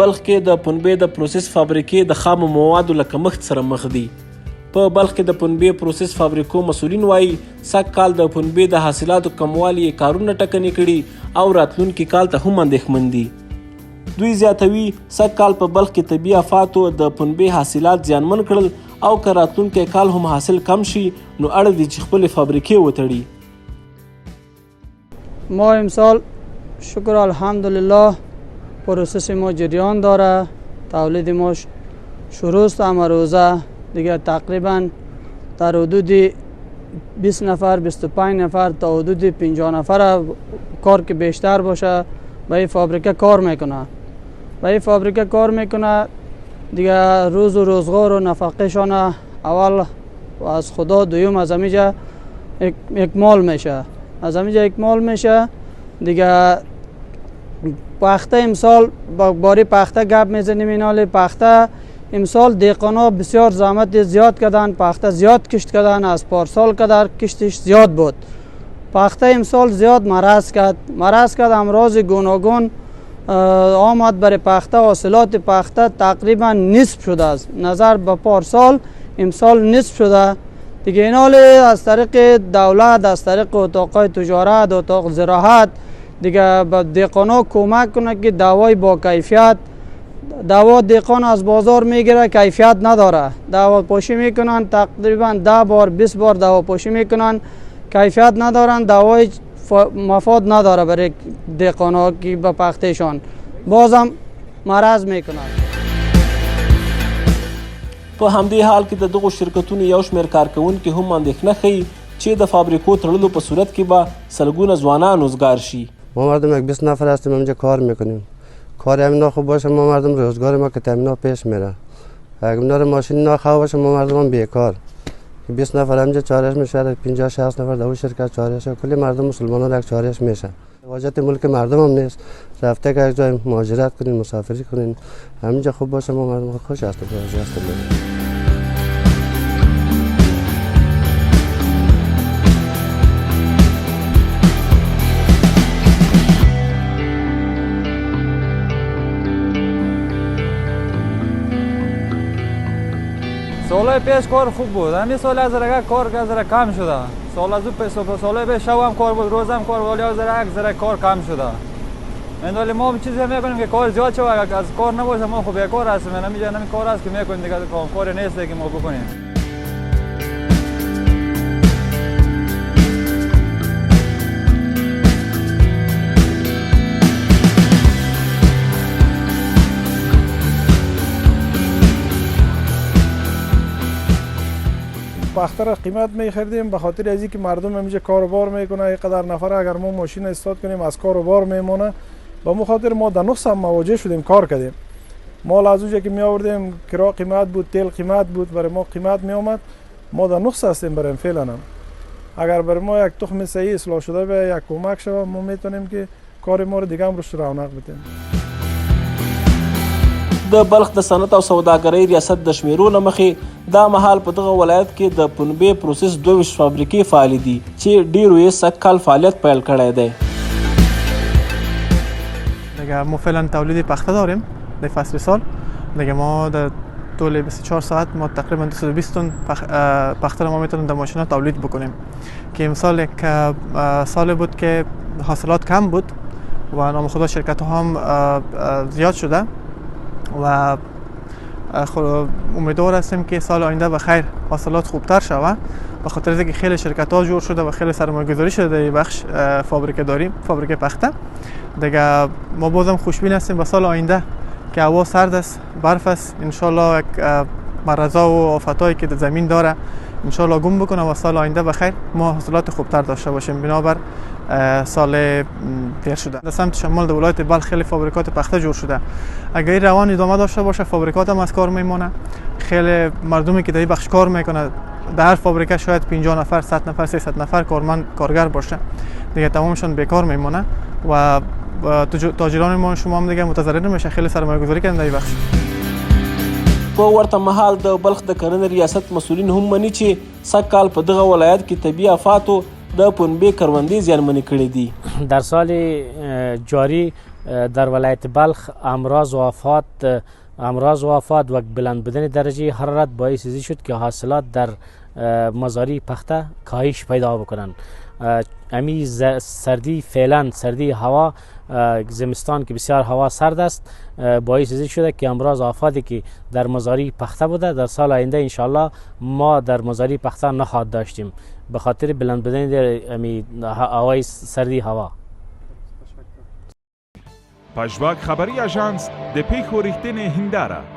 بلخ کې د پنبې د پروسس فابریکې د خامو موادو له کمښت سره مخ دي. په بلخ کې د پنبې پروسس فابریکو مسؤلین وایي سږ کال د پنبې د حاصلاتو کموالي کارونه ټکني کړي او راتلونکي کال ته هم اندېښمن دي. دوی زیاتوي سږ کال په بلخ کې طبیعي افاتو د پنبې حاصلات زیانمن کړل او که راتلونکی کال هم حاصل کم شي نو اړ دي چې خپلې فابریکې وتړي. ما امسال شکر الحمدلله پروسس ما جریان داره، تولید ما شروع است. امروزه دیگه تقریبا در حدود 20 نفر 25 نفر تا حدود 50 نفر کار که بیشتر باشه به این فابریکه کار میکنه. به این فابریکه کار میکنه دیگه روز و روزگار و نفقهشان اول از خدا، دوم از همیجا اکمال میشه. از همیجا اکمال میشه دیگه. پخته امسال باری پخته گپ میزنیم اینال پخته امسال دیقانا بسیار زحمت زیاد کردن، پخته زیاد کشت کردن، از پارسال قدر کشتش زیاد بود. پخته امسال زیاد مرض کرد امراض گوناگون آمد برای پخته. حاصلات پخته تقریبا نصف شده است نظر به پارسال، امسال نصف شده دیگه. اینال از طریق دولت، از طریق اتاقای تجارت، اتاق زراعت دیگه به دیقانا کمک کنه که دوای با کیفیت، دوا دیقان از بازار میگیره کیفیت نداره، دوا پاشی میکنن تقریبا 10 بار 20 بار دوا پاشی میکنن کیفیت ندارن، دوای مفاد نداره برای دیقانا که به پختهشان، بازم مرض میکنن. په همدې حال کې د دغو شرکتونو یو شمېر کارکوونکي هم اندېښنه ښیي چې د فابریکو تړلو په صورت کې به سلګونه ځوانان روزګار شي. ما مردم یک 20 نفر هستیم اینجا کار میکنیم. کار همینا خوب باشه ما مردم روزگار ما که تامین پیش میره. اگه اینا ماشین ناخواه باشه ما مردم بیکار. 20 نفر همینجا چارش میشه، 50 60 نفر در شرکت چارش، کلی مردم مسلمانان یک چارش میشه. واجد ملک مردم هم نیست. رفته که یک جای مهاجرت کنین، مسافری کنین، همینجا خوب باشه ما مردم خوش هستیم. سالهای پیش کار خوب بود، همین سال از ذره کار ذره کم شده. سالهای پیش شب هم کار بود، روز هم کار بود، ولی ذره کار کم شده. این ولی ما چیزی میکنیم که کار زیاد شود، از کار نباشه ما خوب بیکار هستیم. همین کار است که میکنیم دیگه، کار نیست که ما بکنیم. پخته را قیمت می‌خریدیم به خاطر از اینکه مردم همیشه کار و بار میکنه. اینقدر نفر اگر ما ماشین استارت کنیم از کار و بار میمونه. به مخاطر ما در نقص هم مواجه شدیم، کار کردیم. مال از اونجا که می آوردیم کرا قیمت بود، تیل قیمت بود، برای ما قیمت می اومد. ما در نقص هستیم برای فعلا هم. اگر برای ما یک تخم صحیح اصلاح شده به یک کمک شود ما میتونیم که کار ما رو دیگه هم روش رونق بدیم. د بلخ د صنعت او سوداګرۍ ریاست د شمیرو له مخې دا مهال په دغه ولایت کې د پنبې پروسس 22 فابریکې فعالې دي چې ډیرو یې سږ کال فعالیت پیل کړی دی. دیگه ما فعلا تولید پخته داریم در فصل سال. دیگه ما در طول 24 ساعت ما تقریبا 220 تن پخته ما میتونیم در ماشینا تولید بکنیم که امسال یک سال بود که حاصلات کم بود و نام خدا شرکت ها هم زیاد شده و امیدوار هستیم که سال آینده به خیر حاصلات خوبتر شود، به خاطر از اینکه خیلی شرکت ها جور شده و خیلی سرمایه‌گذاری شده در بخش فابریکه داریم، فابریکه پخته. دیگه ما بازم خوشبین هستیم به سال آینده که هوا سرد است، برف است، ان شاء الله یک مرضا و آفتایی که در زمین داره ان شاء الله گم بکنه و سال آینده به خیر ما حاصلات خوبتر داشته باشیم. بنابر سال پیر شده در سمت شمال در ولایت بلخ خیلی فابریکات پخته جور شده. اگر روان ادامه داشته باشه فابریکات هم از کار میمونه. خیلی مردمی که در این بخش کار میکنه در هر فابریکه شاید 50 نفر 100 نفر 300 نفر کارگر باشه، دیگه تمامشون بیکار میمونه و تاجران ما شما هم دیگه متضرر میشه. خیلی سرمایه‌گذاری کردن در این بخش. په ورته مهال د بلخ د کرنې ریاست مسؤلین هم مني چې سږ کال په دغه ولایت کې طبیعي افاتو د پنبې کروندې زیانمنې کړې دي. در سال جاری در ولایت بلخ امراض و آفات و بلند بودن درجه حرارت باعث ازی شد که حاصلات در مزاری پخته کاهش پیدا بکنن. امی سردی فعلا سردی هوا زمستان که بسیار هوا سرد است باعث ازی شده که امراض و آفاتی که در مزاری پخته بوده در سال آینده انشالله ما در مزاری پخته نخواهد داشتیم به خاطر بلند بودن در امی هوای سردی هوا. پژواک خبری اژانس د پیښو ریښتینې هنداره